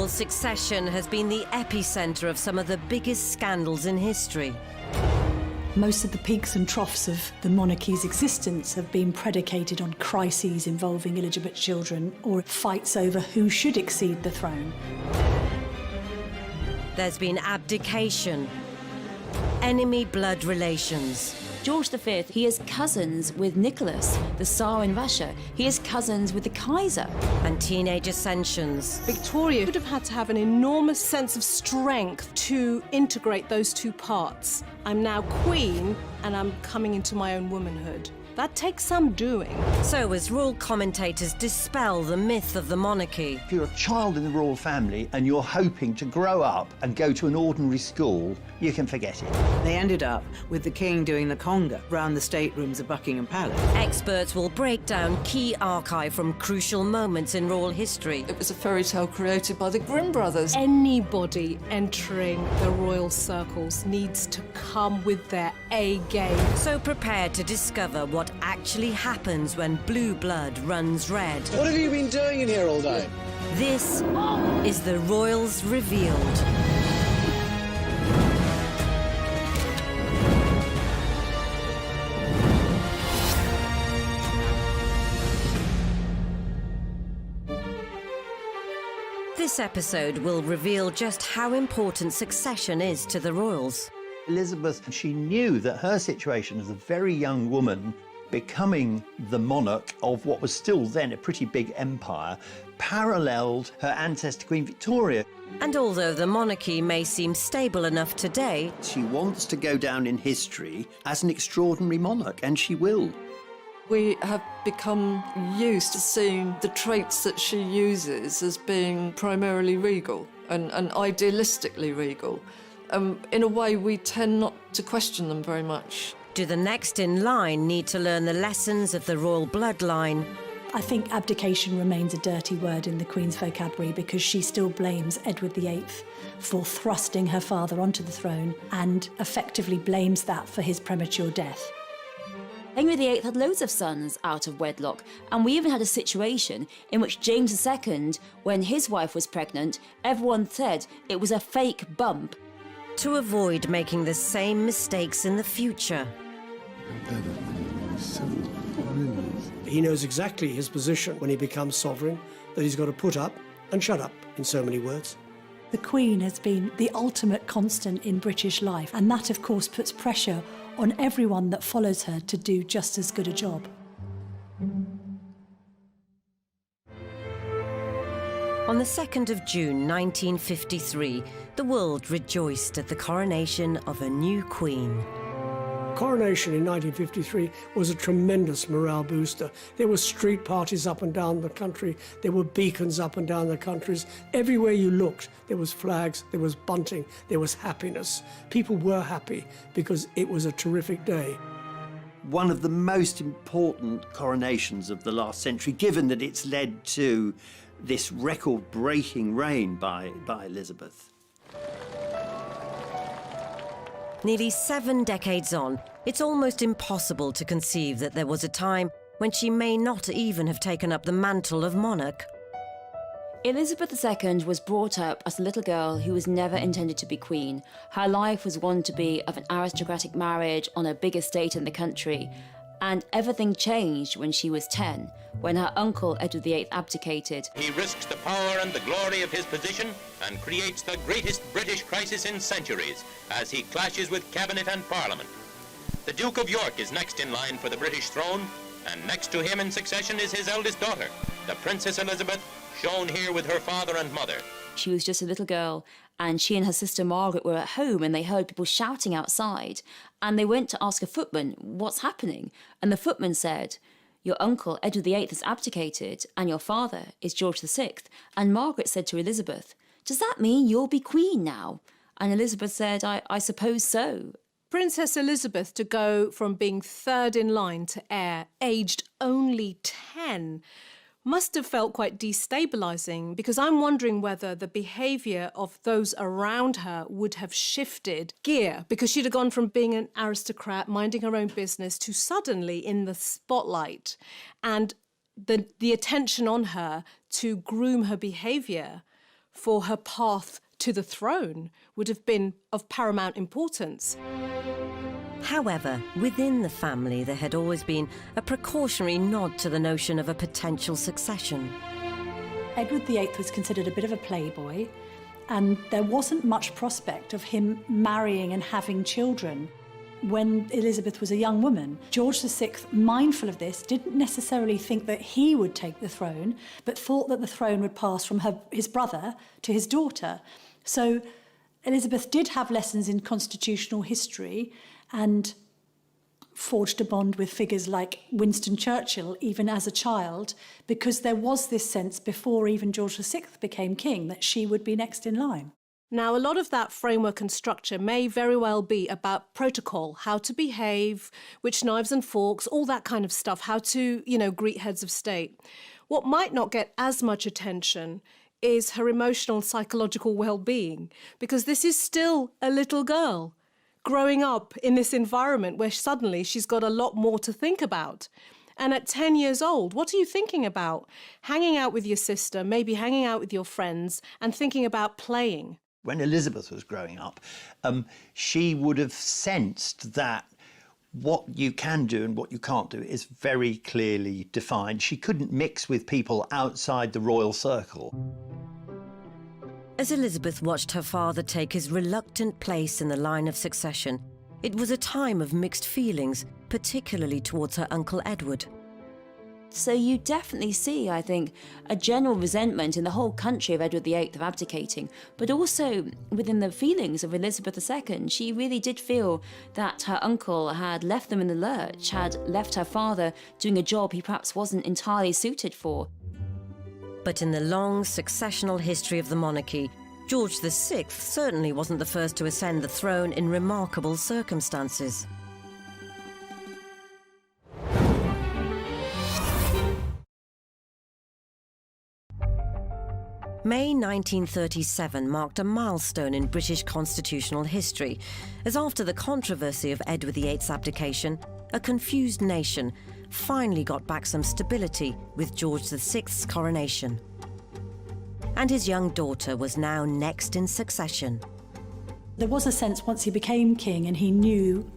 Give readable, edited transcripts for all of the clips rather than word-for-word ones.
royal succession has been the epicenter of some of the biggest scandals in history. Most of the peaks and troughs of the monarchy's existence have been predicated on crises involving illegitimate children or fights over who should exceed the throne. There's been abdication, enemy blood relations. George V, he is cousins with Nicholas, the Tsar in Russia. He is cousins with the Kaiser. And teenage ascensions. Victoria would have had to have an enormous sense of strength to integrate those two parts. I'm now queen, and I'm coming into my own womanhood. That takes some doing. So as royal commentators dispel the myth of the monarchy. If you're a child in the royal family and you're hoping to grow up and go to an ordinary school, you can forget it. They ended up with the king doing the conga round the staterooms of Buckingham Palace. Experts will break down key archive from crucial moments in royal history. It was a fairy tale created by the Grimm brothers. Anybody entering the royal circles needs to come with their A game. So prepare to discover what actually happens when blue blood runs red. What have you been doing in here all day? This is the Royals Revealed. This episode will reveal just how important succession is to the royals. Elizabeth, she knew that her situation as a very young woman, becoming the monarch of what was still then a pretty big empire, paralleled her ancestor Queen Victoria. And although the monarchy may seem stable enough today, She wants to go down in history as an extraordinary monarch, and she will. We have become used to seeing the traits that she uses as being primarily regal and idealistically regal. In a way, we tend not to question them very much. do the next in line need to learn the lessons of the royal bloodline? I think abdication remains a dirty word in the Queen's vocabulary because she still blames Edward VIII for thrusting her father onto the throne and effectively blames that for his premature death. Henry VIII had loads of sons out of wedlock, and we even had a situation in which James II, when his wife was pregnant, everyone said it was a fake bump. To avoid making the same mistakes in the future. He knows exactly his position when he becomes sovereign, that he's got to put up and shut up, in so many words. The Queen has been the ultimate constant in British life, and that, of course, puts pressure on everyone that follows her to do just as good a job. On the 2nd of June 1953, the world rejoiced at the coronation of a new queen. Coronation in 1953 was a tremendous morale booster. There were street parties up and down the country. There were beacons up and down the countries. Everywhere you looked, there was flags, there was bunting, there was happiness. People were happy because it was a terrific day. One of the most important coronations of the last century, given that it's led to this record-breaking reign by Elizabeth. Nearly 7 decades on, it's almost impossible to conceive that there was a time when she may not even have taken up the mantle of monarch. Elizabeth II was brought up as a little girl who was never intended to be queen. Her life was one to be of an aristocratic marriage on a big estate in the country, and everything changed when she was 10, when her uncle Edward VIII abdicated. He risks the power and the glory of his position and creates the greatest British crisis in centuries as he clashes with cabinet and parliament. The Duke of York is next in line for the British throne, and next to him in succession is his eldest daughter, the Princess Elizabeth, shown here with her father and mother. She was just a little girl, and she and her sister Margaret were at home, and they heard people shouting outside, and they went to ask a footman, what's happening? And the footman said, your uncle Edward VIII has abdicated, and your father is George VI. And Margaret said to Elizabeth, does that mean you'll be queen now? And Elizabeth said, I suppose so. Princess Elizabeth to go from being third in line to heir, aged only 10, must have felt quite destabilising, because I'm wondering whether the behaviour of those around her would have shifted gear, because she'd have gone from being an aristocrat, minding her own business, to suddenly in the spotlight, and the attention on her to groom her behaviour for her path to the throne would have been of paramount importance. However, within the family there had always been a precautionary nod to the notion of a potential succession. Edward VIII was considered a bit of a playboy, and there wasn't much prospect of him marrying and having children when Elizabeth was a young woman. George VI, mindful of this, didn't necessarily think that he would take the throne, but thought that the throne would pass from his brother to his daughter. So Elizabeth did have lessons in constitutional history and forged a bond with figures like Winston Churchill, even as a child, because there was this sense before even George VI became king that she would be next in line. Now, a lot of that framework and structure may very well be about protocol, how to behave, which knives and forks, all that kind of stuff, how to, greet heads of state. What might not get as much attention is her emotional and psychological well-being, because this is still a little girl growing up in this environment where suddenly she's got a lot more to think about. And at 10 years old, what are you thinking about? Hanging out with your sister, maybe hanging out with your friends, and thinking about playing. When Elizabeth was growing up, she would have sensed that what you can do and what you can't do is very clearly defined. She couldn't mix with people outside the royal circle. As Elizabeth watched her father take his reluctant place in the line of succession, it was a time of mixed feelings, particularly towards her uncle Edward. So you definitely see, I think, a general resentment in the whole country of Edward VIII of abdicating, but also within the feelings of Elizabeth II. She really did feel that her uncle had left them in the lurch, had left her father doing a job he perhaps wasn't entirely suited for. But in the long successional history of the monarchy, George VI certainly wasn't the first to ascend the throne in remarkable circumstances. May 1937 marked a milestone in British constitutional history, as after the controversy of Edward VIII's abdication, a confused nation finally got back some stability with George VI's coronation. And his young daughter was now next in succession. There was a sense once he became king and he knew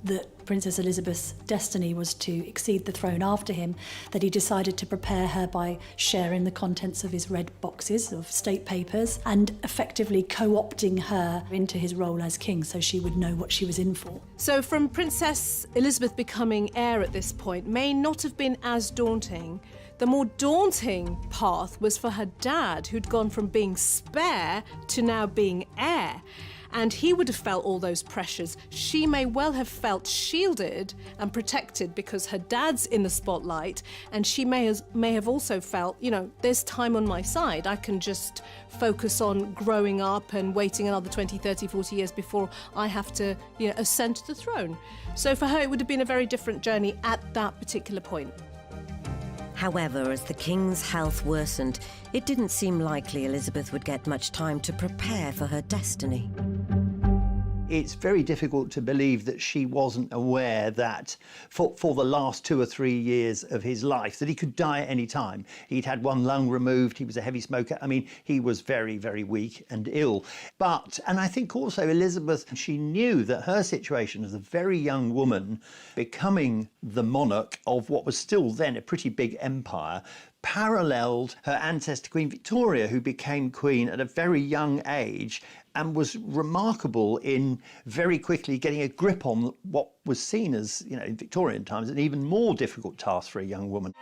that Princess Elizabeth's destiny was to exceed the throne after him, that he decided to prepare her by sharing the contents of his red boxes of state papers and effectively co-opting her into his role as king so she would know what she was in for. So from Princess Elizabeth becoming heir at this point may not have been as daunting. The more daunting path was for her dad, who'd gone from being spare to now being heir. And he would have felt all those pressures. She may well have felt shielded and protected because her dad's in the spotlight, and she may have also felt, there's time on my side. I can just focus on growing up and waiting another 20, 30, 40 years before I have to, ascend to the throne. So for her, it would have been a very different journey at that particular point. However, as the king's health worsened, it didn't seem likely Elizabeth would get much time to prepare for her destiny. It's very difficult to believe that she wasn't aware that for the last 2 or 3 years of his life, that he could die at any time. He'd had one lung removed, he was a heavy smoker. I mean, he was very, very weak and ill. And I think also Elizabeth, she knew that her situation as a very young woman, becoming the monarch of what was still then a pretty big empire, paralleled her ancestor Queen Victoria, who became queen at a very young age and was remarkable in very quickly getting a grip on what was seen as, in Victorian times, an even more difficult task for a young woman.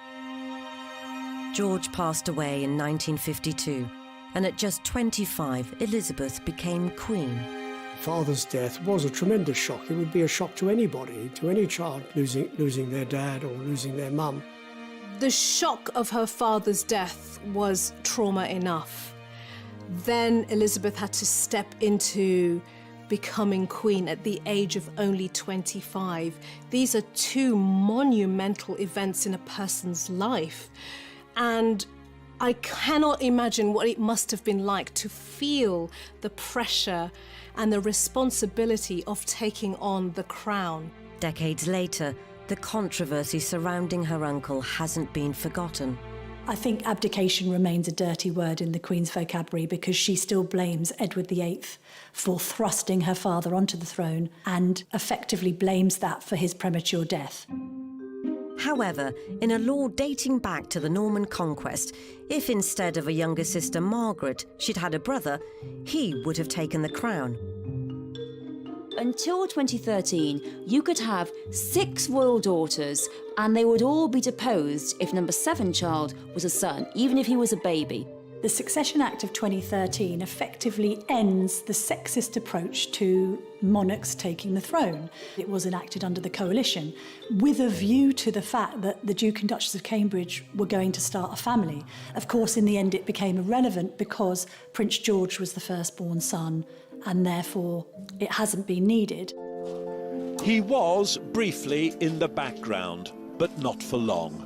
George passed away in 1952, and at just 25, Elizabeth became queen. Father's death was a tremendous shock. It would be a shock to anybody, to any child losing their dad or losing their mum. The shock of her father's death was trauma enough. Then Elizabeth had to step into becoming queen at the age of only 25. These are two monumental events in a person's life. And I cannot imagine what it must have been like to feel the pressure and the responsibility of taking on the crown. Decades later, the controversy surrounding her uncle hasn't been forgotten. I think abdication remains a dirty word in the Queen's vocabulary because she still blames Edward VIII for thrusting her father onto the throne and effectively blames that for his premature death. However, in a law dating back to the Norman conquest, if instead of a younger sister Margaret she'd had a brother, he would have taken the crown. Until 2013, you could have 6 royal daughters and they would all be deposed if number 7 child was a son, even if he was a baby. The Succession Act of 2013 effectively ends the sexist approach to monarchs taking the throne. It was enacted under the coalition with a view to the fact that the Duke and Duchess of Cambridge were going to start a family. Of course, in the end, it became irrelevant because Prince George was the firstborn son and therefore it hasn't been needed. He was briefly in the background, but not for long.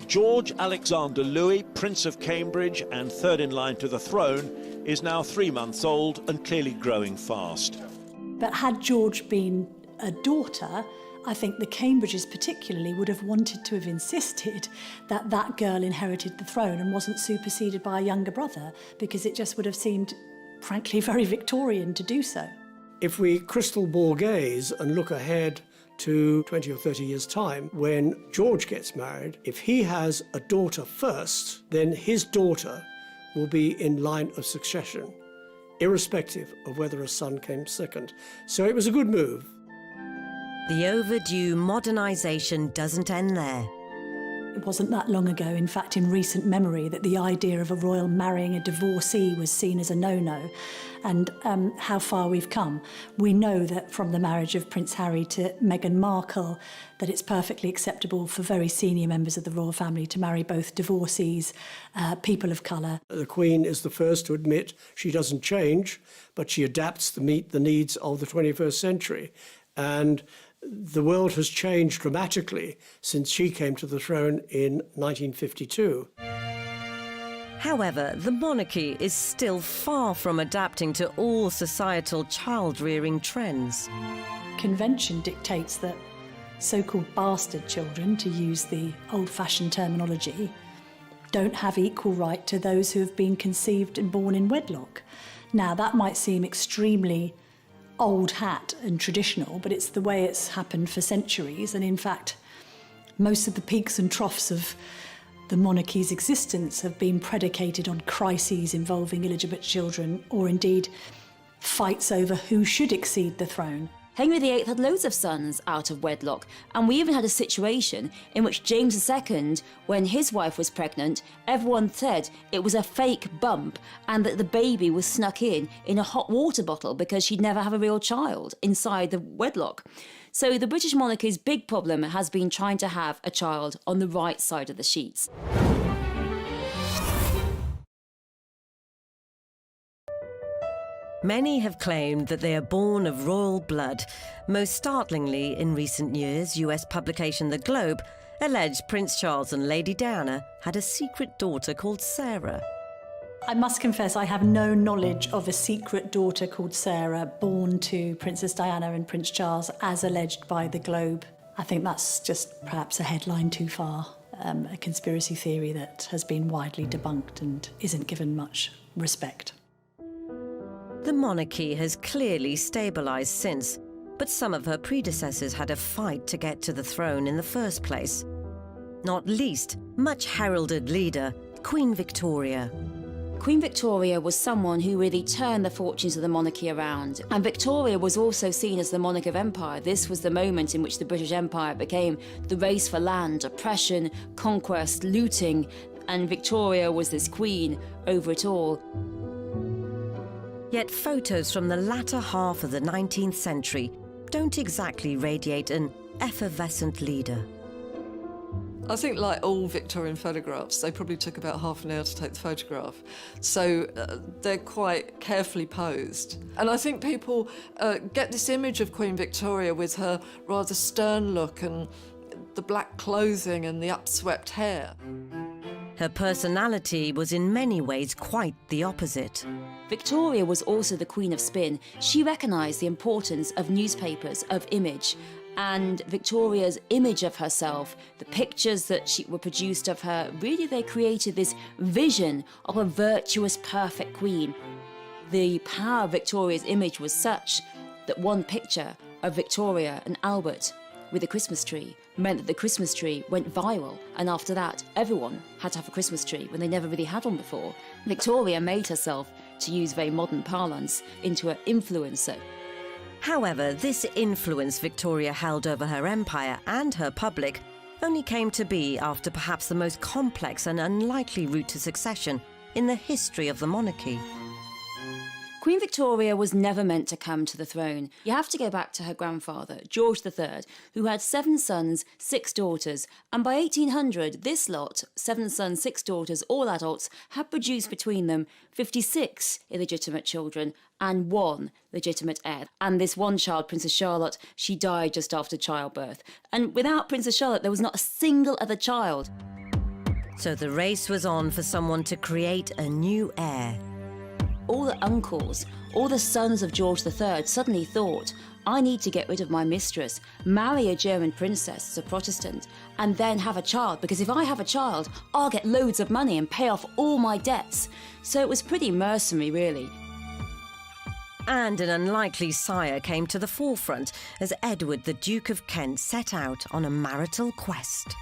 George Alexander Louis, Prince of Cambridge and third in line to the throne, is now 3 months old and clearly growing fast. But had George been a daughter, I think the Cambridges particularly would have wanted to have insisted that that girl inherited the throne and wasn't superseded by a younger brother, because it just would have seemed, frankly, very Victorian to do so. If we crystal ball gaze and look ahead to 20 or 30 years' time, when George gets married, if he has a daughter first, then his daughter will be in line of succession, irrespective of whether a son came second. So it was a good move. The overdue modernisation doesn't end there. It wasn't that long ago, in fact, in recent memory, that the idea of a royal marrying a divorcee was seen as a no-no. And how far we've come. We know that from the marriage of Prince Harry to Meghan Markle, that it's perfectly acceptable for very senior members of the royal family to marry both divorcees, people of colour. The Queen is the first to admit she doesn't change, but she adapts to meet the needs of the 21st century. And the world has changed dramatically since she came to the throne in 1952. However, the monarchy is still far from adapting to all societal child-rearing trends. Convention dictates that so-called bastard children, to use the old-fashioned terminology, don't have equal right to those who have been conceived and born in wedlock. Now, that might seem extremely old hat and traditional, but it's the way it's happened for centuries. And in fact, most of the peaks and troughs of the monarchy's existence have been predicated on crises involving illegitimate children, or indeed fights over who should exceed the throne. Henry VIII had loads of sons out of wedlock, and we even had a situation in which James II, when his wife was pregnant, everyone said it was a fake bump and that the baby was snuck in a hot water bottle because she'd never have a real child inside the wedlock. So the British monarchy's big problem has been trying to have a child on the right side of the sheets. Many have claimed that they are born of royal blood. Most startlingly, in recent years, US publication The Globe alleged Prince Charles and Lady Diana had a secret daughter called Sarah. I must confess I have no knowledge of a secret daughter called Sarah born to Princess Diana and Prince Charles as alleged by The Globe. I think that's just perhaps a headline too far, a conspiracy theory that has been widely debunked and isn't given much respect. The monarchy has clearly stabilised since, but some of her predecessors had a fight to get to the throne in the first place. Not least, much heralded leader, Queen Victoria. Queen Victoria was someone who really turned the fortunes of the monarchy around. And Victoria was also seen as the monarch of empire. This was the moment in which the British Empire became the race for land, oppression, conquest, looting, and Victoria was this queen over it all. Yet photos from the latter half of the 19th century don't exactly radiate an effervescent leader. I think, like all Victorian photographs, they probably took about half an hour to take the photograph. So they're quite carefully posed. And I think people get this image of Queen Victoria with her rather stern look and the black clothing and the upswept hair. Her personality was in many ways quite the opposite. Victoria was also the queen of spin. She recognised the importance of newspapers, of image, And Victoria's image of herself, the pictures that were produced of her, really they created this vision of a virtuous, perfect queen. The power of Victoria's image was such that one picture of Victoria and Albert with a Christmas tree meant that the Christmas tree went viral, and after that everyone had to have a Christmas tree when they never really had one before. Victoria made herself, to use very modern parlance, into an influencer. However, this influence Victoria held over her empire and her public only came to be after perhaps the most complex and unlikely route to succession in the history of the monarchy. Queen Victoria was never meant to come to the throne. You have to go back to her grandfather, George III, who had 7 sons, 6 daughters, and by 1800, this lot, 7 sons, 6 daughters, all adults, had produced between them 56 illegitimate children and 1 legitimate heir. And this one child, Princess Charlotte, she died just after childbirth. And without Princess Charlotte, there was not a single other child. So the race was on for someone to create a new heir. All the uncles, all the sons of George III suddenly thought, I need to get rid of my mistress, marry a German princess as a Protestant, and then have a child, because if I have a child, I'll get loads of money and pay off all my debts. So it was pretty mercenary, really. And an unlikely sire came to the forefront as Edward, the Duke of Kent, set out on a marital quest.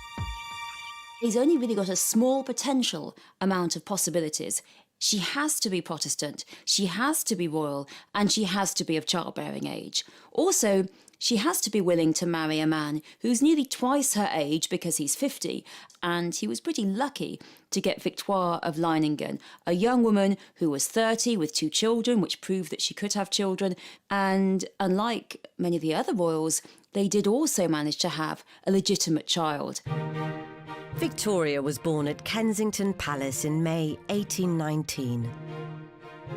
He's only really got a small potential amount of possibilities. She has to be Protestant, she has to be royal, and she has to be of childbearing age. Also, she has to be willing to marry a man who's nearly twice her age because he's 50, and he was pretty lucky to get Victoire of Leiningen, a young woman who was 30 with 2 children, which proved that she could have children, and unlike many of the other royals, they did also manage to have a legitimate child. Victoria was born at Kensington Palace in May 1819.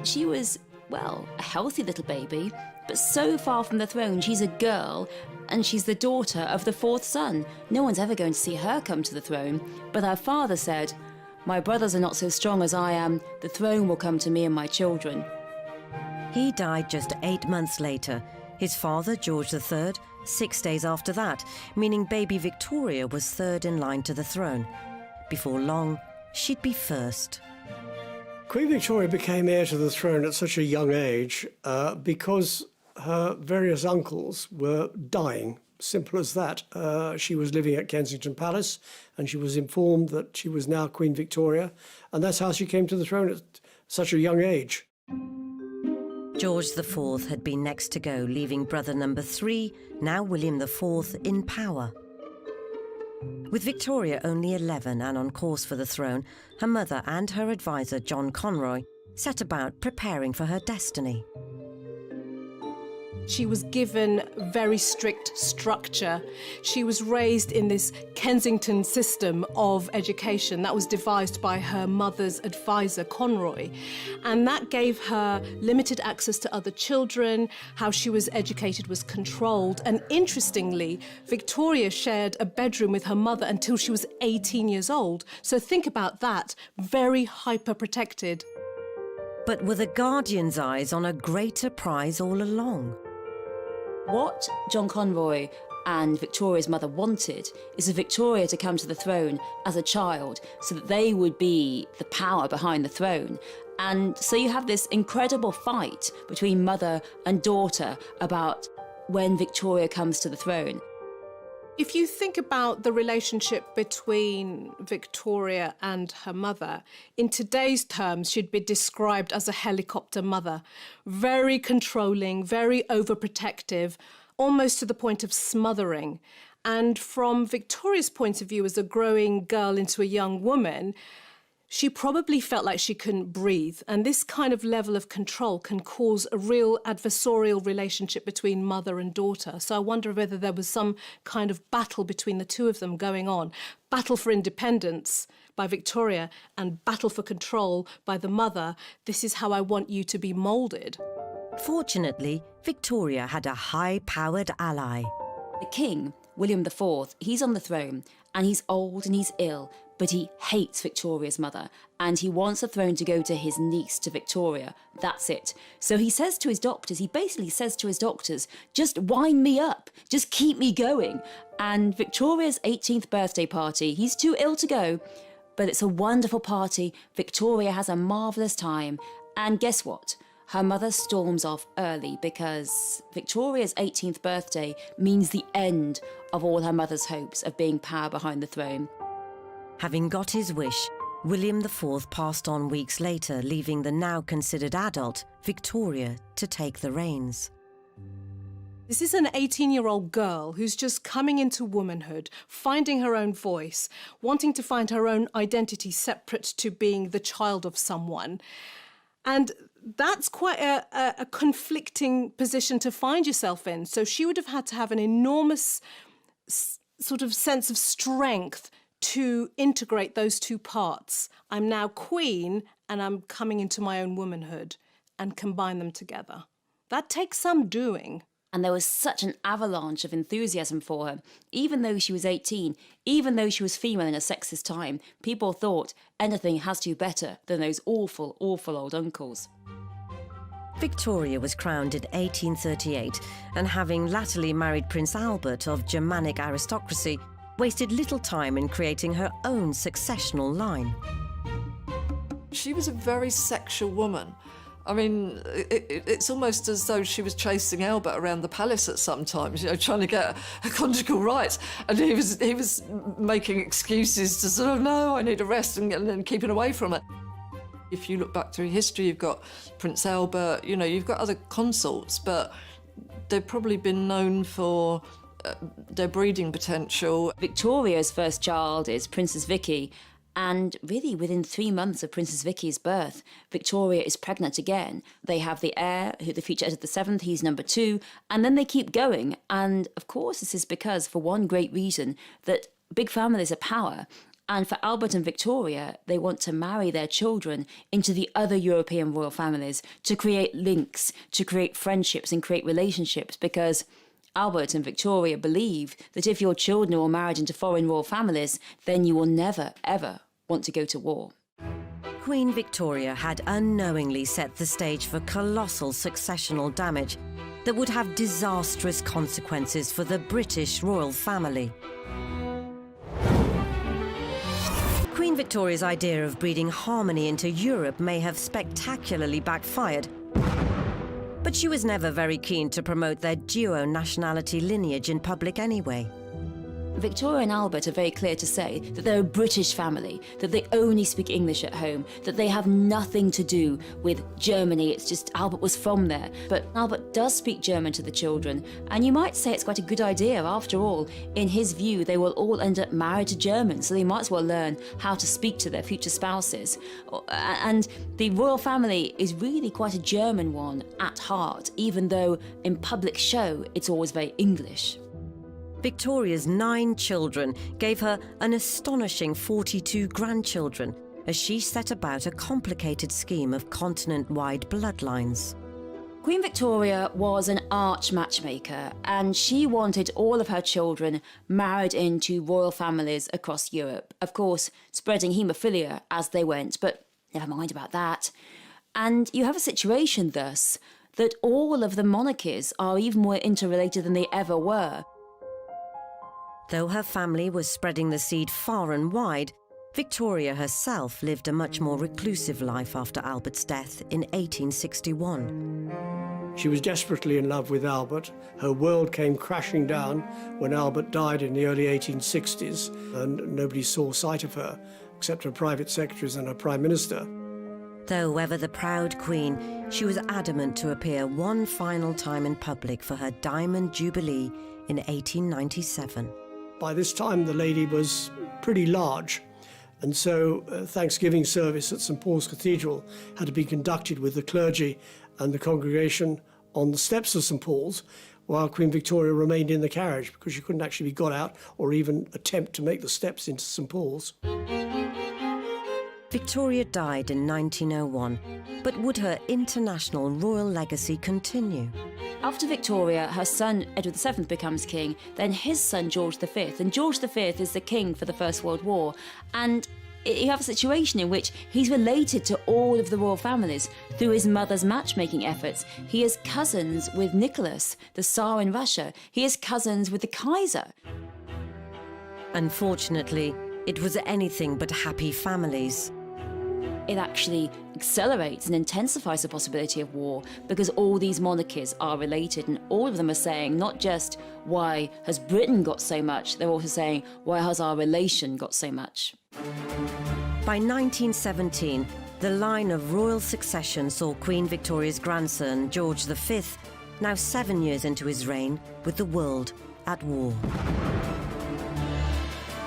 She was, well, a healthy little baby, but so far from the throne, she's a girl, and she's the daughter of the 4th son. No one's ever going to see her come to the throne, but her father said, my brothers are not so strong as I am, the throne will come to me and my children. He died just 8 months later. His father, George III, 6 days after that, meaning baby Victoria was 3rd in line to the throne. Before long, she'd be first. Queen Victoria became heir to the throne at such a young age because her various uncles were dying. Simple as that. She was living at Kensington Palace and she was informed that she was now Queen Victoria, and that's how she came to the throne at such a young age. George IV had been next to go, leaving brother number 3, now William IV, in power. With Victoria only 11 and on course for the throne, her mother and her advisor, John Conroy, set about preparing for her destiny. She was given very strict structure. She was raised in this Kensington system of education that was devised by her mother's advisor, Conroy. And that gave her limited access to other children. How she was educated was controlled. And interestingly, Victoria shared a bedroom with her mother until she was 18 years old. So think about that, very hyper-protected. But were the guardian's eyes on a greater prize all along? What John Conroy and Victoria's mother wanted is for Victoria to come to the throne as a child so that they would be the power behind the throne. And so you have this incredible fight between mother and daughter about when Victoria comes to the throne. If you think about the relationship between Victoria and her mother, in today's terms, she'd be described as a helicopter mother. Very controlling, very overprotective, almost to the point of smothering. And from Victoria's point of view as a growing girl into a young woman, she probably felt like she couldn't breathe. And this kind of level of control can cause a real adversarial relationship between mother and daughter. So I wonder whether there was some kind of battle between the two of them going on. Battle for independence by Victoria and battle for control by the mother. This is how I want you to be moulded. Fortunately, Victoria had a high-powered ally. The king, William IV, he's on the throne and he's old and he's ill, but he hates Victoria's mother, and he wants the throne to go to his niece, to Victoria. That's it. So he says to his doctors, he basically says to his doctors, just wind me up, just keep me going. And Victoria's 18th birthday party, he's too ill to go, but it's a wonderful party. Victoria has a marvellous time. And guess what? Her mother storms off early because Victoria's 18th birthday means the end of all her mother's hopes of being power behind the throne. Having got his wish, William IV passed on weeks later, leaving the now considered adult Victoria to take the reins. This is an 18-year-old girl who's just coming into womanhood, finding her own voice, wanting to find her own identity separate to being the child of someone. And that's quite a conflicting position to find yourself in. So she would have had to have an enormous sort of sense of strength to integrate those two parts. I'm now queen and I'm coming into my own womanhood, and combine them together. That takes some doing. And there was such an avalanche of enthusiasm for her. Even though she was 18, even though she was female in a sexist time, people thought anything has to be better than those awful, awful old uncles. Victoria was crowned in 1838, and having latterly married Prince Albert of Germanic aristocracy, wasted little time in creating her own successional line. She was a very sexual woman. I mean, it's almost as though she was chasing Albert around the palace at some times, trying to get her conjugal rights. And he was making excuses to sort of, no, I need a rest, and keeping away from it. If you look back through history, you've got Prince Albert, you've got other consorts, but they've probably been known for their breeding potential. Victoria's first child is Princess Vicky, and really within 3 months of Princess Vicky's birth, Victoria is pregnant again. They have the heir, the future Edward VII, he's number 2, and then they keep going. And of course this is because, for one great reason, that big families are power. And for Albert and Victoria, they want to marry their children into the other European royal families to create links, to create friendships and create relationships, because Albert and Victoria believe that if your children are all married into foreign royal families, then you will never, ever want to go to war. Queen Victoria had unknowingly set the stage for colossal successional damage that would have disastrous consequences for the British royal family. Queen Victoria's idea of breeding harmony into Europe may have spectacularly backfired, but she was never very keen to promote their duo-nationality lineage in public anyway. Victoria and Albert are very clear to say that they're a British family, that they only speak English at home, that they have nothing to do with Germany. It's just Albert was from there. But Albert does speak German to the children, and you might say it's quite a good idea. After all, in his view, they will all end up married to Germans, so they might as well learn how to speak to their future spouses. And the royal family is really quite a German one at heart, even though in public show it's always very English. Victoria's 9 children gave her an astonishing 42 grandchildren as she set about a complicated scheme of continent-wide bloodlines. Queen Victoria was an arch matchmaker, and she wanted all of her children married into royal families across Europe. Of course, spreading haemophilia as they went, but never mind about that. And you have a situation thus that all of the monarchies are even more interrelated than they ever were. Though her family was spreading the seed far and wide, Victoria herself lived a much more reclusive life after Albert's death in 1861. She was desperately in love with Albert. Her world came crashing down when Albert died in the early 1860s, and nobody saw sight of her except her private secretaries and her prime minister. Though ever the proud queen, she was adamant to appear one final time in public for her Diamond Jubilee in 1897. By this time, the lady was pretty large, and so Thanksgiving service at St Paul's Cathedral had to be conducted with the clergy and the congregation on the steps of St Paul's, while Queen Victoria remained in the carriage because she couldn't actually be got out or even attempt to make the steps into St Paul's. Victoria died in 1901, but would her international royal legacy continue? After Victoria, her son Edward VII becomes king, then his son George V, and George V is the king for the First World War, and you have a situation in which he's related to all of the royal families through his mother's matchmaking efforts. He is cousins with Nicholas, the Tsar in Russia. He is cousins with the Kaiser. Unfortunately, it was anything but happy families. It actually accelerates and intensifies the possibility of war because all these monarchies are related and all of them are saying not just why has Britain got so much, they're also saying why has our relation got so much. By 1917, the line of royal succession saw Queen Victoria's grandson, George V, now 7 years into his reign, with the world at war.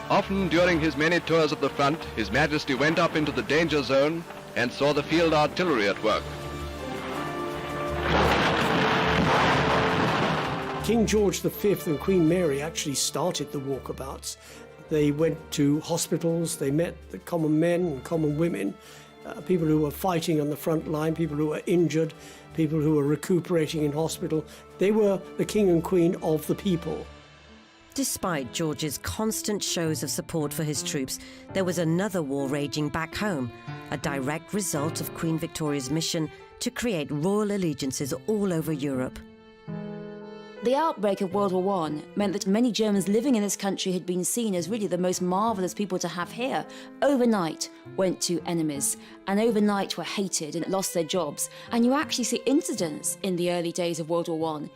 Often during his many tours of the front, His Majesty went up into the danger zone and saw the field artillery at work. King George V and Queen Mary actually started the walkabouts. They went to hospitals, they met the common men and common women, people who were fighting on the front line, people who were injured, people who were recuperating in hospital. They were the king and queen of the people. Despite George's constant shows of support for his troops, there was another war raging back home, a direct result of Queen Victoria's mission to create royal allegiances all over Europe. The outbreak of World War I meant that many Germans living in this country had been seen as really the most marvellous people to have here. Overnight went to enemies, and overnight were hated and lost their jobs. And you actually see incidents in the early days of World War I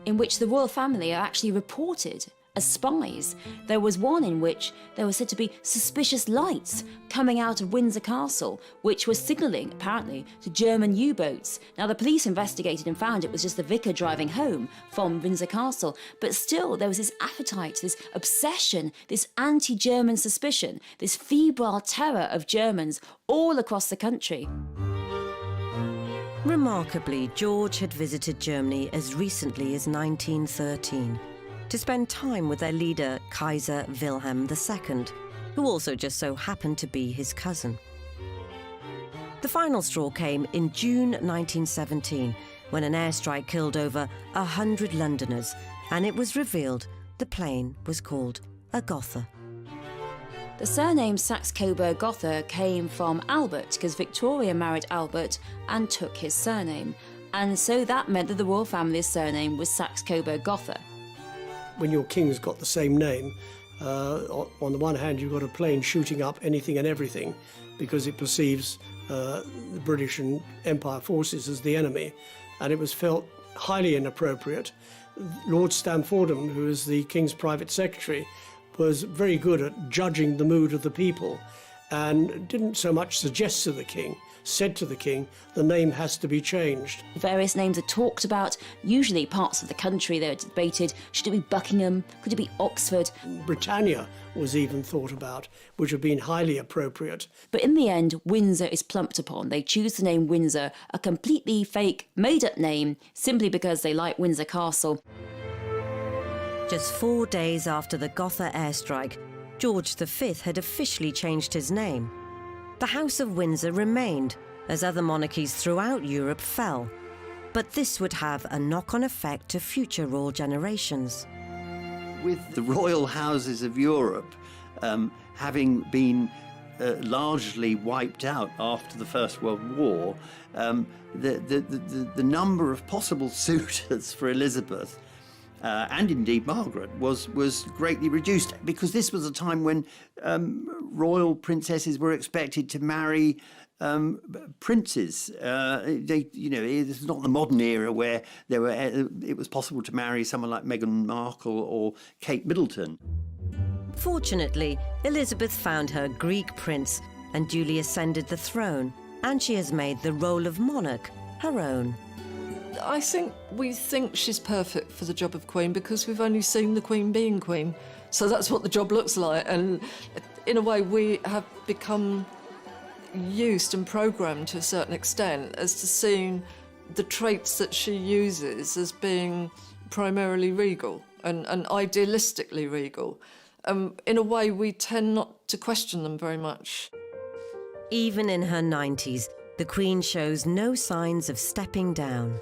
in which the royal family are actually reported as spies. There was one in which there were said to be suspicious lights coming out of Windsor Castle, which was signalling, apparently, to German U-boats. Now, the police investigated and found it was just the vicar driving home from Windsor Castle, but still there was this appetite, this obsession, this anti-German suspicion, this febrile terror of Germans all across the country. Remarkably, George had visited Germany as recently as 1913. To spend time with their leader, Kaiser Wilhelm II, who also just so happened to be his cousin. The final straw came in June 1917, when an airstrike killed over 100 Londoners, and it was revealed the plane was called a Gotha. The surname Saxe-Coburg-Gotha came from Albert, because Victoria married Albert and took his surname, and so that meant that the royal family's surname was Saxe-Coburg-Gotha. When your king's got the same name, on the one hand you've got a plane shooting up anything and everything because it perceives the British and Empire forces as the enemy, and it was felt highly inappropriate. Lord Stamfordham, who is the king's private secretary, was very good at judging the mood of the people and didn't so much suggest to the king, said to the king, the name has to be changed. Various names are talked about, usually parts of the country. They're debated, should it be Buckingham, could it be Oxford? Britannia was even thought about, which would have been highly appropriate. But in the end, Windsor is plumped upon. They choose the name Windsor, a completely fake, made-up name, simply because they like Windsor Castle. Just 4 days after the Gotha airstrike, George V had officially changed his name. The House of Windsor remained, as other monarchies throughout Europe fell. But this would have a knock-on effect to future royal generations. With the royal houses of Europe having been largely wiped out after the First World War, the number of possible suitors for Elizabeth and indeed Margaret was greatly reduced, because this was a time when royal princesses were expected to marry princes. This is not the modern era where it was possible to marry someone like Meghan Markle or Kate Middleton. Fortunately, Elizabeth found her Greek prince and duly ascended the throne, and she has made the role of monarch her own. I think we think she's perfect for the job of Queen because we've only seen the Queen being Queen. So that's what the job looks like. And in a way, we have become used and programmed to a certain extent as to seeing the traits that she uses as being primarily regal and idealistically regal. In a way, we tend not to question them very much. Even in her 90s, the Queen shows no signs of stepping down.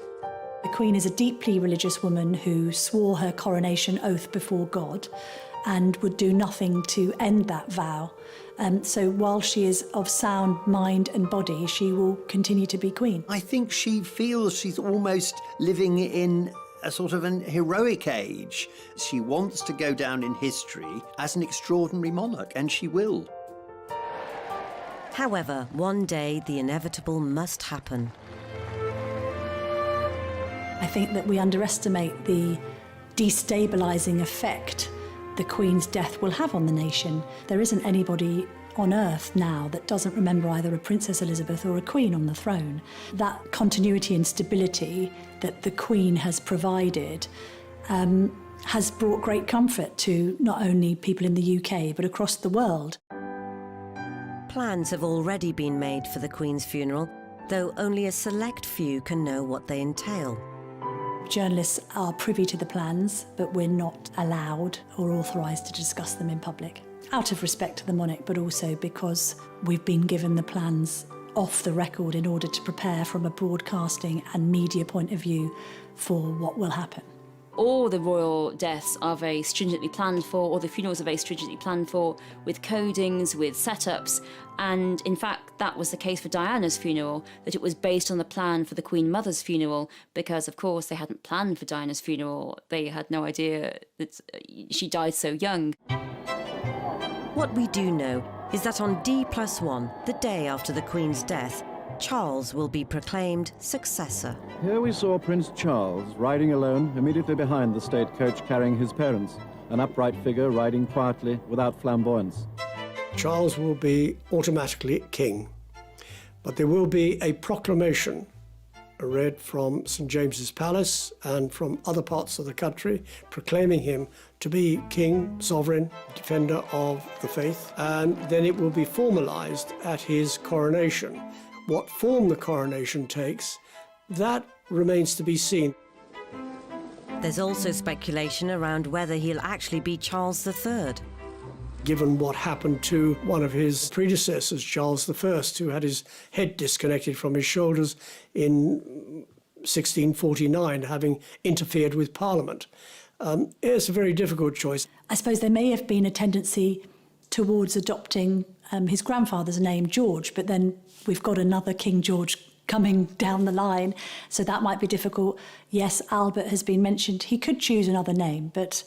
The Queen is a deeply religious woman who swore her coronation oath before God and would do nothing to end that vow. So while she is of sound mind and body, she will continue to be Queen. I think she feels she's almost living in a sort of an heroic age. She wants to go down in history as an extraordinary monarch, and she will. However, one day the inevitable must happen. I think that we underestimate the destabilising effect the Queen's death will have on the nation. There isn't anybody on earth now that doesn't remember either a Princess Elizabeth or a Queen on the throne. That continuity and stability that the Queen has provided has brought great comfort to not only people in the UK but across the world. Plans have already been made for the Queen's funeral, though only a select few can know what they entail. Journalists are privy to the plans, but we're not allowed or authorised to discuss them in public. Out of respect to the monarch, but also because we've been given the plans off the record in order to prepare from a broadcasting and media point of view for what will happen. All the royal deaths are very stringently planned for, or the funerals are very stringently planned for, with codings, with setups. And in fact, that was the case for Diana's funeral, that it was based on the plan for the Queen Mother's funeral, because of course they hadn't planned for Diana's funeral. They had no idea that she died so young. What we do know is that on D+1, the day after the Queen's death, Charles will be proclaimed successor. Here we saw Prince Charles riding alone immediately behind the state coach carrying his parents, an upright figure riding quietly without flamboyance. Charles will be automatically king, but there will be a proclamation read from St James's Palace and from other parts of the country proclaiming him to be king, sovereign, defender of the faith, and then it will be formalised at his coronation. What form the coronation takes, that remains to be seen. There's also speculation around whether he'll actually be Charles III. Given what happened to one of his predecessors, Charles I, who had his head disconnected from his shoulders in 1649, having interfered with Parliament. It's a very difficult choice. I suppose there may have been a tendency towards adopting his grandfather's name, George, but then we've got another King George coming down the line, so that might be difficult. Yes, Albert has been mentioned. He could choose another name, but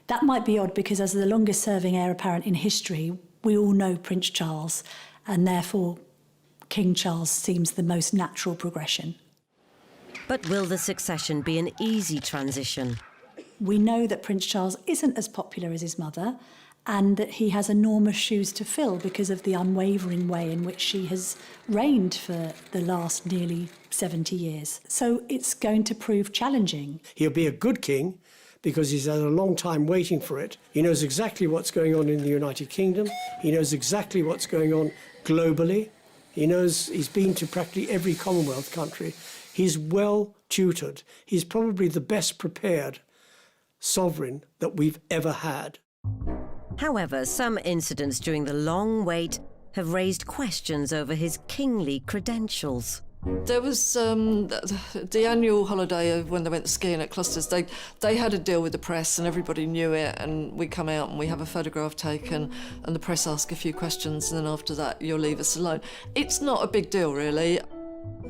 that might be odd because as the longest-serving heir apparent in history, we all know Prince Charles, and therefore King Charles seems the most natural progression. But will the succession be an easy transition? We know that Prince Charles isn't as popular as his mother, and that he has enormous shoes to fill because of the unwavering way in which she has reigned for the last nearly 70 years. So it's going to prove challenging. He'll be a good king because he's had a long time waiting for it. He knows exactly what's going on in the United Kingdom. He knows exactly what's going on globally. He knows he's been to practically every Commonwealth country. He's well tutored. He's probably the best prepared sovereign that we've ever had. However, some incidents during the long wait have raised questions over his kingly credentials. There was the annual holiday of when they went skiing at Clusters. They had a deal with the press and everybody knew it, and we come out and we have a photograph taken and the press ask a few questions and then after that you'll leave us alone. It's not a big deal really.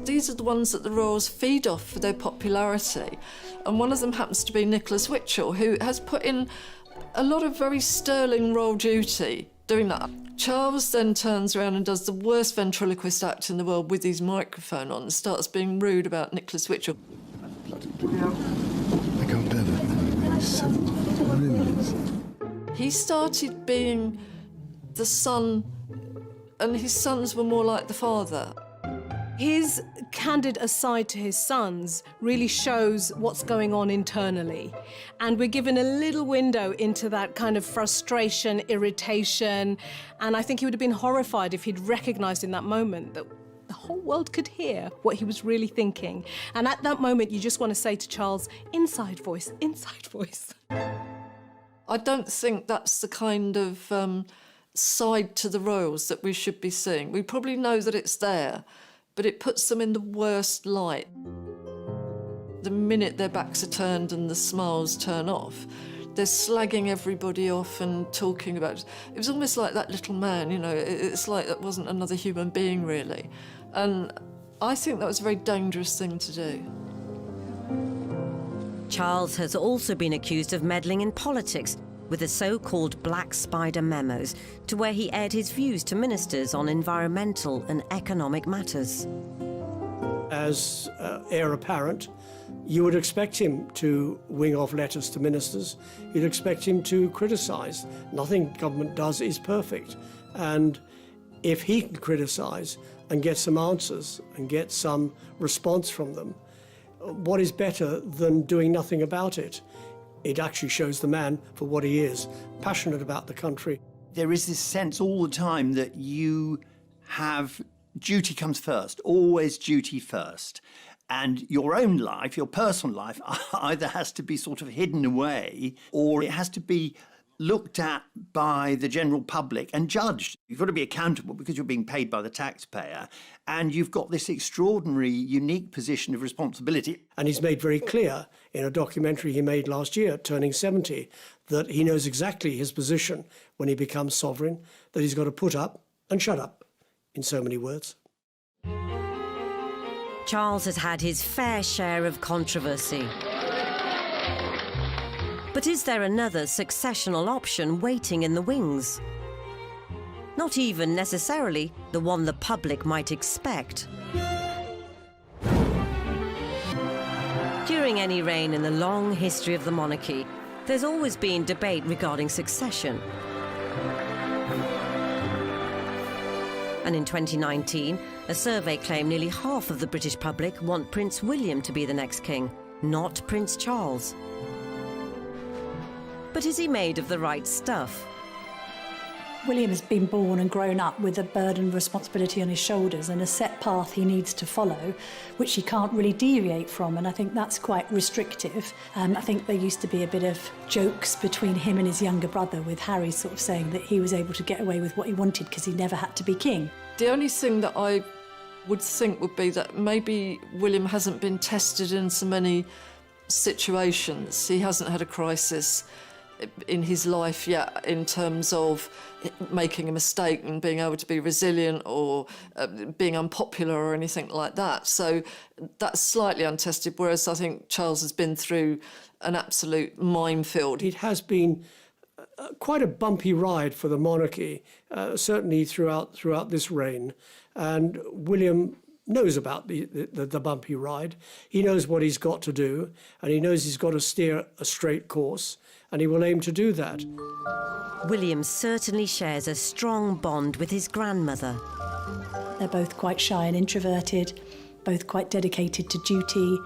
These are the ones that the royals feed off for their popularity, and one of them happens to be Nicholas Witchell, who has put in a lot of very sterling royal duty doing that. Charles then turns around and does the worst ventriloquist act in the world with his microphone on and starts being rude about Nicholas Witchell. I can't bear that. He's so brilliant. He started being the son, and his sons were more like the father. His candid aside to his sons really shows what's going on internally. And we're given a little window into that kind of frustration, irritation. And I think he would have been horrified if he'd recognised in that moment that the whole world could hear what he was really thinking. And at that moment, you just want to say to Charles, inside voice, inside voice. I don't think that's the kind of side to the royals that we should be seeing. We probably know that it's there, but it puts them in the worst light. The minute their backs are turned and the smiles turn off, they're slagging everybody off and talking about it. It was almost like that little man, you know, it's like that wasn't another human being, really. And I think that was a very dangerous thing to do. Charles has also been accused of meddling in politics with the so-called Black Spider memos, to where he aired his views to ministers on environmental and economic matters. As heir apparent, you would expect him to wing off letters to ministers. You'd expect him to criticise. Nothing government does is perfect. And if he can criticise and get some answers and get some response from them, what is better than doing nothing about it? It actually shows the man for what he is, passionate about the country. There is this sense all the time that you have duty comes first, always duty first. And your own life, your personal life, either has to be sort of hidden away or it has to be looked at by the general public and judged. You've got to be accountable because you're being paid by the taxpayer, and you've got this extraordinary, unique position of responsibility. And he's made very clear in a documentary he made last year, Turning 70, that he knows exactly his position when he becomes sovereign, that he's got to put up and shut up, in so many words. Charles has had his fair share of controversy. But is there another successional option waiting in the wings? Not even necessarily the one the public might expect. During any reign in the long history of the monarchy, there's always been debate regarding succession. And in 2019, a survey claimed nearly half of the British public want Prince William to be the next king, not Prince Charles. But is he made of the right stuff? William has been born and grown up with a burden of responsibility on his shoulders and a set path he needs to follow, which he can't really deviate from, and I think that's quite restrictive. I think there used to be a bit of jokes between him and his younger brother, with Harry sort of saying that he was able to get away with what he wanted because he never had to be king. The only thing that I would think would be that maybe William hasn't been tested in so many situations. He hasn't had a crisis in his life yet in terms of making a mistake and being able to be resilient or being unpopular or anything like that. So that's slightly untested, whereas I think Charles has been through an absolute minefield. It has been quite a bumpy ride for the monarchy, certainly throughout this reign. And William knows about the bumpy ride. He knows what he's got to do, and he knows he's got to steer a straight course, and he will aim to do that. William certainly shares a strong bond with his grandmother. They're both quite shy and introverted, both quite dedicated to duty.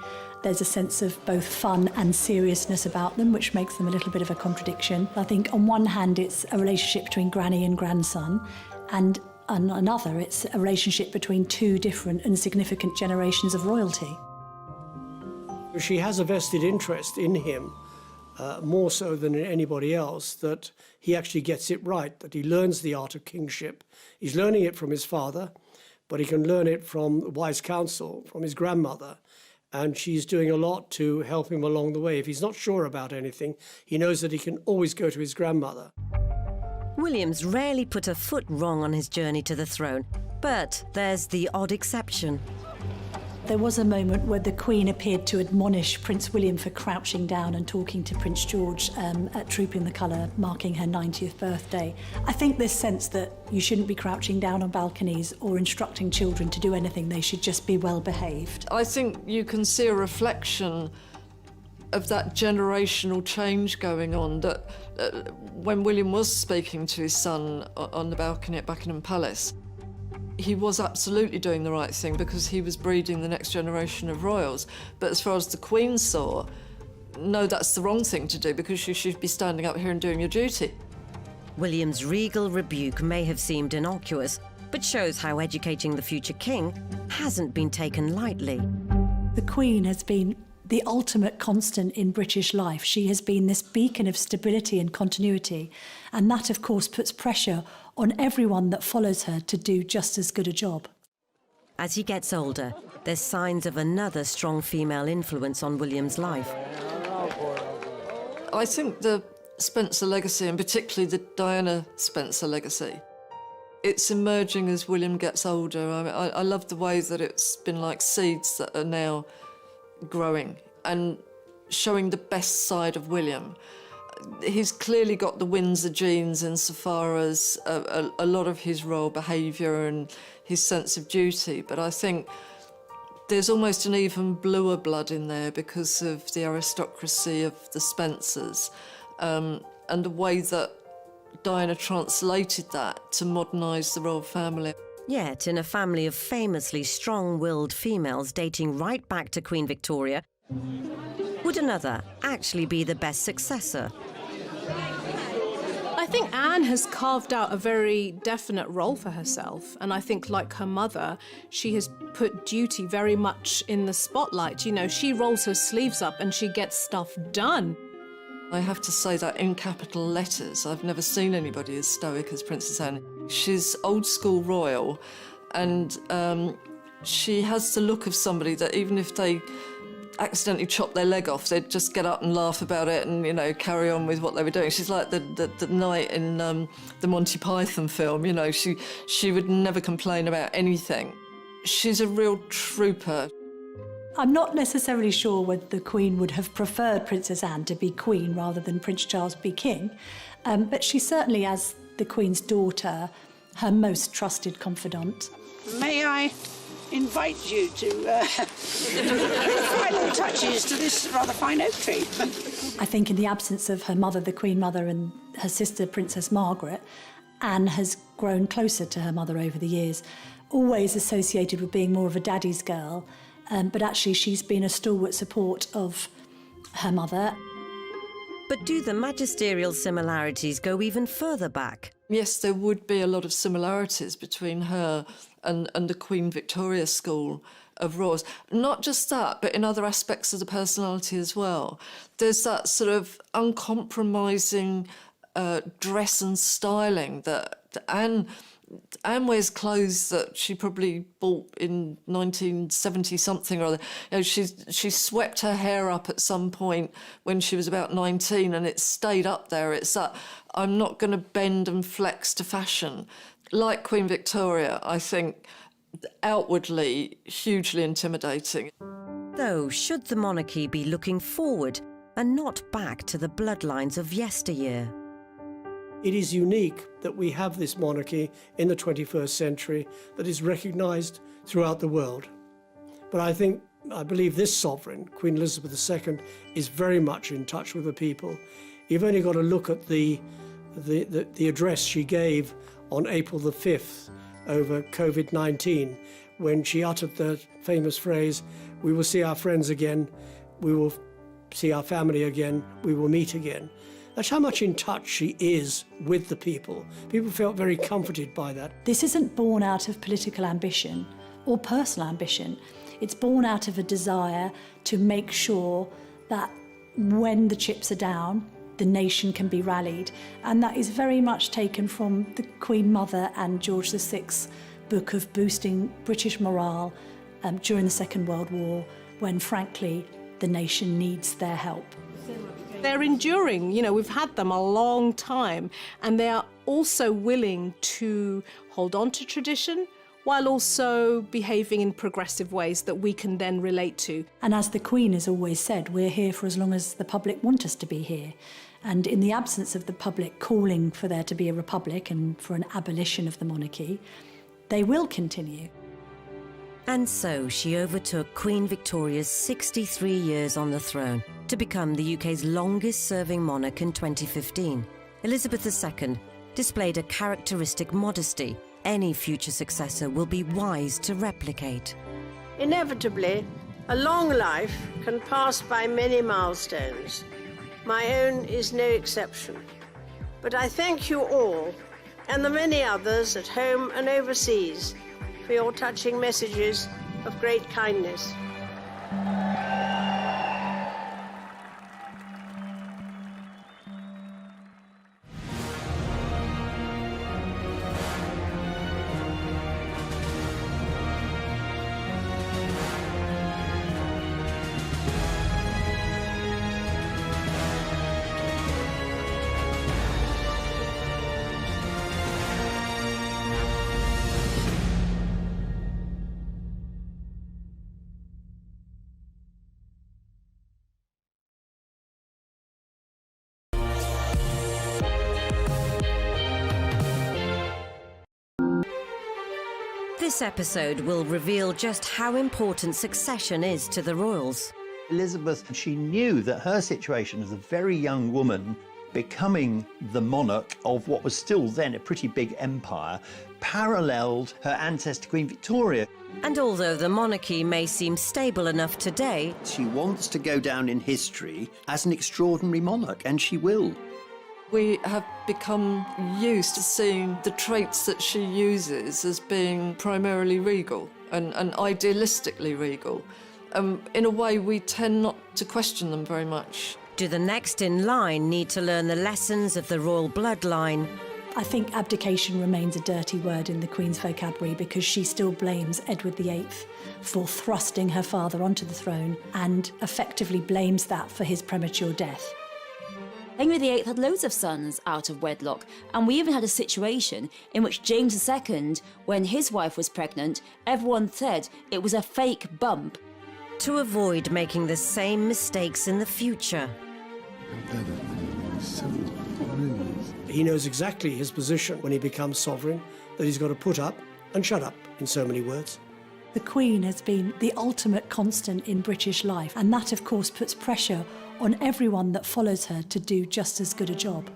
There's a sense of both fun and seriousness about them, which makes them a little bit of a contradiction. I think on one hand it's a relationship between granny and grandson, and on another it's a relationship between two different and significant generations of royalty. She has a vested interest in him, more so than in anybody else, that he actually gets it right, that he learns the art of kingship. He's learning it from his father, but he can learn it from wise counsel, from his grandmother. And she's doing a lot to help him along the way. If he's not sure about anything, he knows that he can always go to his grandmother. William's rarely put a foot wrong on his journey to the throne, but there's the odd exception. There was a moment where the Queen appeared to admonish Prince William for crouching down and talking to Prince George at Trooping the Colour, marking her 90th birthday. I think this sense that you shouldn't be crouching down on balconies or instructing children to do anything, they should just be well behaved. I think you can see a reflection of that generational change going on, that when William was speaking to his son on the balcony at Buckingham Palace, he was absolutely doing the right thing because he was breeding the next generation of royals. But as far as the Queen saw, no, that's the wrong thing to do because you should be standing up here and doing your duty. William's regal rebuke may have seemed innocuous, but shows how educating the future king hasn't been taken lightly. The Queen has been the ultimate constant in British life. She has been this beacon of stability and continuity, and that, of course, puts pressure on everyone that follows her to do just as good a job. As he gets older, there's signs of another strong female influence on William's life. I think the Spencer legacy, and particularly the Diana Spencer legacy, it's emerging as William gets older. I love the way that it's been like seeds that are now growing and showing the best side of William. He's clearly got the Windsor genes insofar as a lot of his royal behaviour and his sense of duty, but I think there's almost an even bluer blood in there because of the aristocracy of the Spencers, and the way that Diana translated that to modernise the royal family. Yet, in a family of famously strong-willed females dating right back to Queen Victoria, would another actually be the best successor? I think Anne has carved out a very definite role for herself, and I think, like her mother, she has put duty very much in the spotlight. You know, she rolls her sleeves up and she gets stuff done. I have to say that in capital letters, I've never seen anybody as stoic as Princess Anne. She's old school royal, and she has the look of somebody that even if they accidentally chop their leg off, they'd just get up and laugh about it and, you know, carry on with what they were doing. She's like the knight in the Monty Python film, you know, she would never complain about anything. She's a real trooper. I'm not necessarily sure whether the Queen would have preferred Princess Anne to be Queen rather than Prince Charles be King, but she certainly, as the Queen's daughter, her most trusted confidant. May I invite you to final touches to this rather fine oak tree? I think in the absence of her mother, the Queen Mother, and her sister, Princess Margaret, Anne has grown closer to her mother over the years, always associated with being more of a daddy's girl, but actually she's been a stalwart support of her mother. But do the magisterial similarities go even further back? Yes, there would be a lot of similarities between her and the Queen Victoria school of royals. Not just that, but in other aspects of the personality as well. There's that sort of uncompromising dress and styling that Anne wears clothes that she probably bought in 1970-something or other. You know, she swept her hair up at some point when she was about 19 and it stayed up there. It's that I'm not going to bend and flex to fashion. Like Queen Victoria, I think, outwardly hugely intimidating. Though, should the monarchy be looking forward and not back to the bloodlines of yesteryear? It is unique that we have this monarchy in the 21st century that is recognised throughout the world. But I believe this sovereign, Queen Elizabeth II, is very much in touch with the people. You've only got to look at the address she gave on April the 5th over COVID-19, when she uttered the famous phrase, "We will see our friends again, we will see our family again, we will meet again." That's how much in touch she is with the people. People felt very comforted by that. This isn't born out of political ambition or personal ambition. It's born out of a desire to make sure that when the chips are down, the nation can be rallied. And that is very much taken from the Queen Mother and George VI's book of boosting British morale during the Second World War, when, frankly, the nation needs their help. They're enduring, you know, we've had them a long time, and they are also willing to hold on to tradition while also behaving in progressive ways that we can then relate to. And as the Queen has always said, we're here for as long as the public want us to be here. And in the absence of the public calling for there to be a republic and for an abolition of the monarchy, they will continue. And so she overtook Queen Victoria's 63 years on the throne to become the UK's longest-serving monarch in 2015. Elizabeth II displayed a characteristic modesty any future successor will be wise to replicate. Inevitably, a long life can pass by many milestones. My own is no exception. But I thank you all, and the many others at home and overseas, for your touching messages of great kindness. This episode will reveal just how important succession is to the royals. Elizabeth, she knew that her situation as a very young woman, becoming the monarch of what was still then a pretty big empire, paralleled her ancestor Queen Victoria. And although the monarchy may seem stable enough today, she wants to go down in history as an extraordinary monarch, and she will. We have become used to seeing the traits that she uses as being primarily regal and idealistically regal. In a way, we tend not to question them very much. Do the next in line need to learn the lessons of the royal bloodline? I think abdication remains a dirty word in the Queen's vocabulary because she still blames Edward VIII for thrusting her father onto the throne and effectively blames that for his premature death. Henry VIII had loads of sons out of wedlock, and we even had a situation in which James II, when his wife was pregnant, everyone said it was a fake bump. To avoid making the same mistakes in the future. He knows exactly his position when he becomes sovereign, that he's got to put up and shut up, in so many words. The Queen has been the ultimate constant in British life, and that, of course, puts pressure on everyone that follows her to do just as good a job.